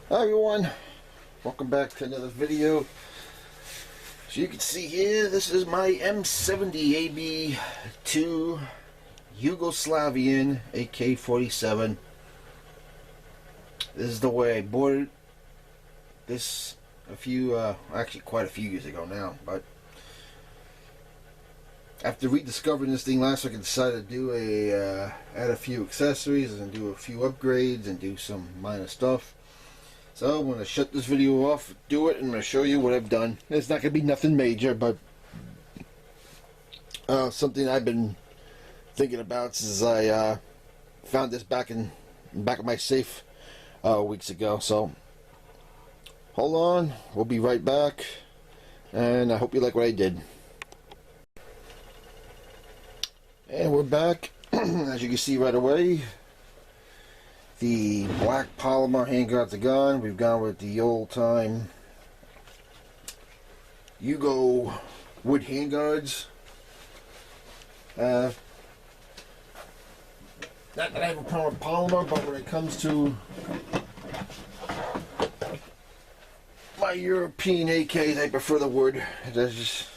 Hi everyone, welcome back to another video. So you can see here, this is my M70 AB2 Yugoslavian AK-47. This is the way I bought it. This actually quite a few years ago now, but after rediscovering this thing last week, I decided to do add a few accessories and do a few upgrades and do some minor stuff. So I'm going to shut this video off, do it, and I'm going to show you what I've done. It's not going to be nothing major, but something I've been thinking about since I found this back in the back of my safe weeks ago. So hold on, we'll be right back, and I hope you like what I did. And we're back. As you can see right away, the black polymer handguards are gone. We've gone with the old time Yugo wood handguards. Not that I have a problem with polymer, but when it comes to my European AKs, I prefer the wood. There's just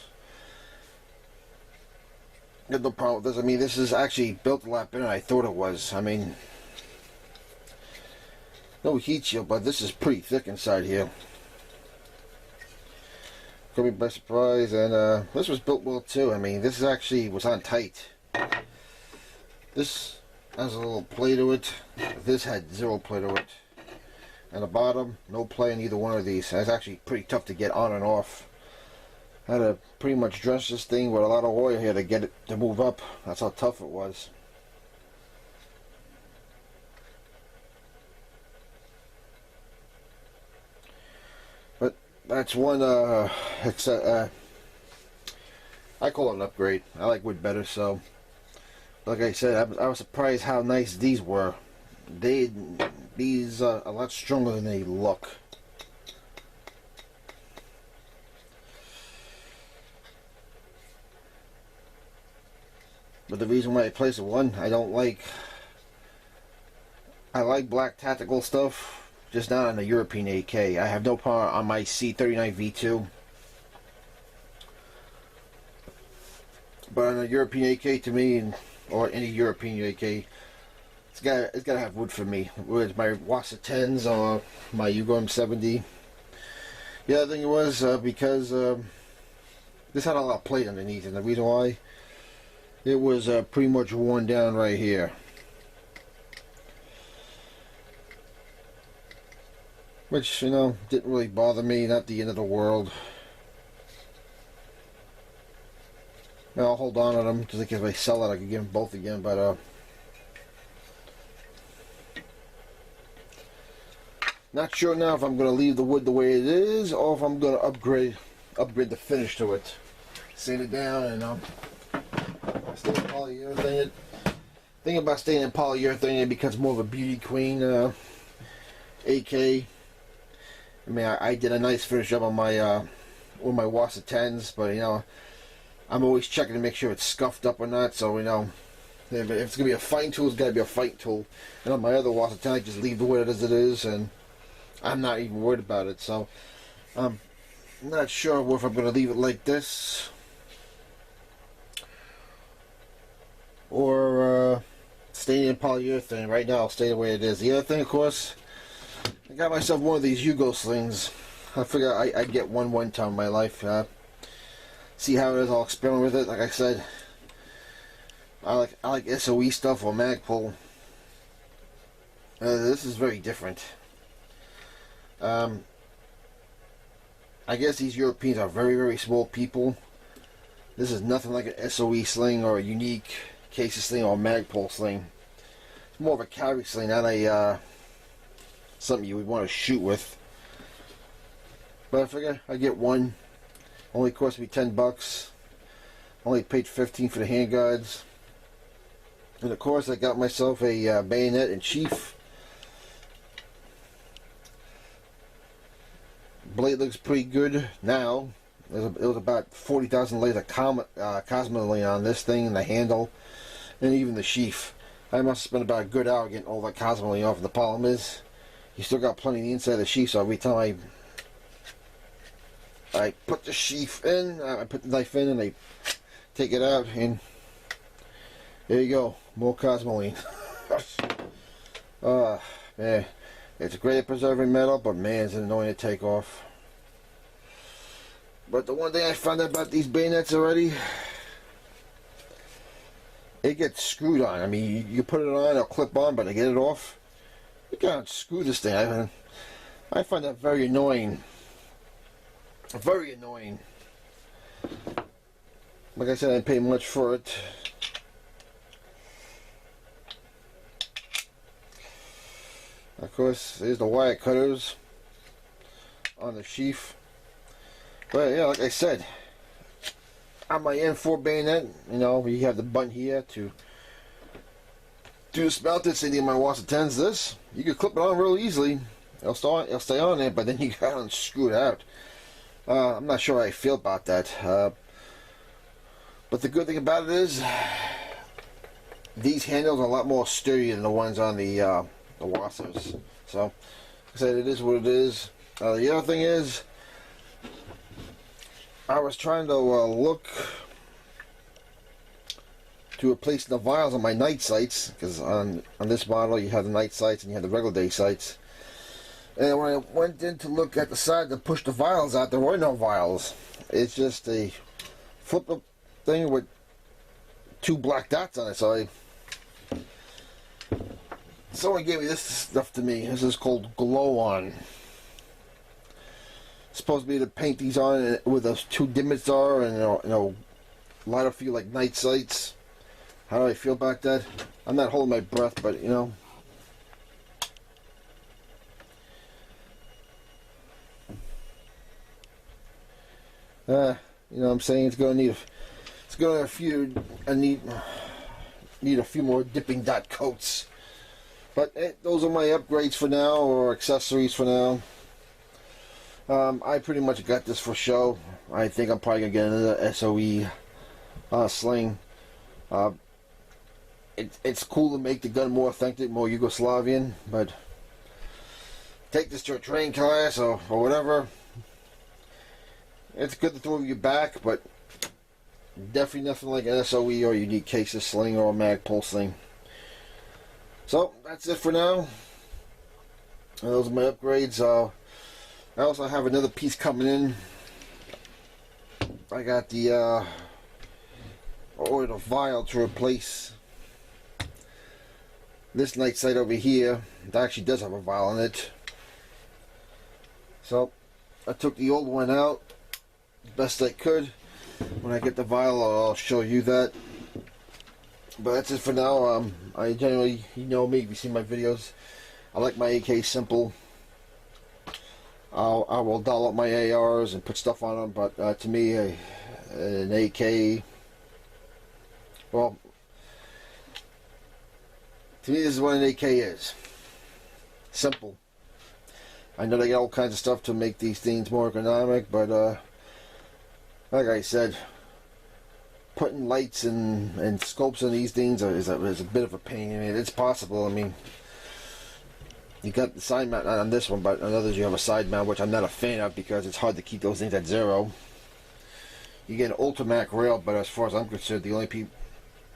no problem with this. I mean, this is actually built a lot better than I thought it was. I mean, no heat shield, but this is pretty thick inside here. Caught me by surprise, and this was built well too. I mean, this actually was on tight. This has a little play to it. This had zero play to it. And the bottom, no play in either one of these. It's actually pretty tough to get on and off. I had to pretty much dress this thing with a lot of oil here to get it to move up. That's how tough it was. But that's one, I call it an upgrade. I like wood better, so like I said, I was surprised how nice these were. These are a lot stronger than they look. But the reason why I placed it, one, I like black tactical stuff, just not on the European AK. I have no problem on my C39 V2. But on a European AK, to me, or any European AK, it's gotta have wood for me. Whether it's my Wassa 10s or my Yugo M70. The other thing was because this had a lot of plate underneath, and the reason why, it was pretty much worn down right here. Which, you know, didn't really bother me, not the end of the world. Now, I'll hold on to them, just in case if I sell it, I can get them both again, but not sure now if I'm going to leave the wood the way it is, or if I'm going to upgrade the finish to it. Sand it down and stay in polyurethane. Thing about staying in polyurethane, it becomes more of a beauty queen AK. I mean, I did a nice finish up on my with my Wassa 10s, but you know, I'm always checking to make sure it's scuffed up or not. So you know, if it's gonna be a fighting tool, it's gotta be a fighting tool. And on my other Wassa 10, I just leave the wood as it is, and I'm not even worried about it. So I'm not sure if I'm gonna leave it like this, or staying in polyurethane. Right now, I'll stay the way it is. The other thing, of course, I got myself one of these Yugo slings. I figured I'd get one time in my life. See how it is. I'll experiment with it. Like I said, I like SOE stuff or Magpul. This is very different. I guess these Europeans are very small people. This is nothing like an SOE sling or a unique Casey sling or Magpul sling. It's more of a carry sling, not a something you would want to shoot with. But I figure I get one. Only cost me $10. Only paid $15 for the handguards. And of course, I got myself a bayonet and sheath. Blade looks pretty good now. It was about 40,000 layers of cosmoline on this thing, and the handle, and even the sheath. I must have spent about a good hour getting all that cosmoline off of the polymers. you still got plenty of the inside of the sheath, so every time I put the sheath in, I put the knife in and I take it out, and there you go, more cosmoline. Man, it's great at preserving metal, but man, it's annoying to take off. But the one thing I found out about these bayonets already, it gets screwed on. I mean, you put it on, it'll clip on, but to get it off, you can't screw this thing. I find that very annoying. Very annoying. Like I said, I didn't pay much for it. Of course, there's the wire cutters on the sheath. But yeah, like I said, on my N4 bayonet, you know, you have the button here to dismount it. Say the my wants to tens this. You can clip it on real easily. It'll stay on there, but then you gotta unscrew it out. I'm not sure how I feel about that. But the good thing about it is, these handles are a lot more sturdy than the ones on the washers. So, like I said, it is what it is. The other thing is, I was trying to look to replace the vials on my night sights, because on this model you have the night sights and you have the regular day sights. And when I went in to look at the side to push the vials out, there were no vials. It's just a flip-up thing with two black dots on it. So someone gave me this stuff to me. This is called Glow On. It's supposed to be to paint these on with those two dimmets are, and you know, light up for you like night sights. How do I feel about that? I'm not holding my breath, but you know. You know what I'm saying? It's gonna need need a few more dipping dot coats. But those are my upgrades for now, or accessories for now. I pretty much got this for show. I think I'm probably gonna get another SOE sling. It's cool to make the gun more authentic, more Yugoslavian, but take this to a training class or whatever. It's good to throw your back, but definitely nothing like an SOE or unique cases sling or a mag pulse sling. So that's it for now. Those are my upgrades. I also have another piece coming in. I got the ordered a vial to replace this night sight over here. It actually does have a vial in it. So I took the old one out best I could. When I get the vial, I'll show you that. But that's it for now. I generally, you know me, if you see my videos, I like my AK simple. I will doll up my ARs and put stuff on them, but to me, an AK, well, to me this is what an AK is. Simple. I know they got all kinds of stuff to make these things more economic, but like I said, putting lights and scopes on these things is a bit of a pain. I mean, it's possible. I mean, you got the side mount on this one, but on others you have a side mount, which I'm not a fan of because it's hard to keep those things at zero. You get an Ultimac rail, but as far as I'm concerned, the only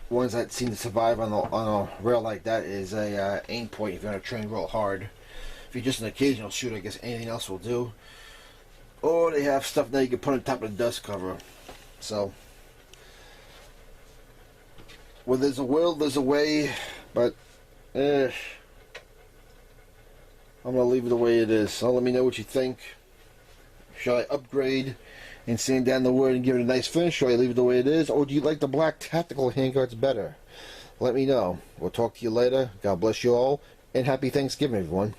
ones that seem to survive on a rail like that is a aim point if you're going to train real hard. If you're just an occasional shooter, I guess anything else will do. Or they have stuff that you can put on top of the dust cover. So, well, there's a will, there's a way, but I'm going to leave it the way it is. So let me know what you think. Shall I upgrade and sand down the wood and give it a nice finish? Shall I leave it the way it is? Or do you like the black tactical handguards better? Let me know. We'll talk to you later. God bless you all, and happy Thanksgiving, everyone.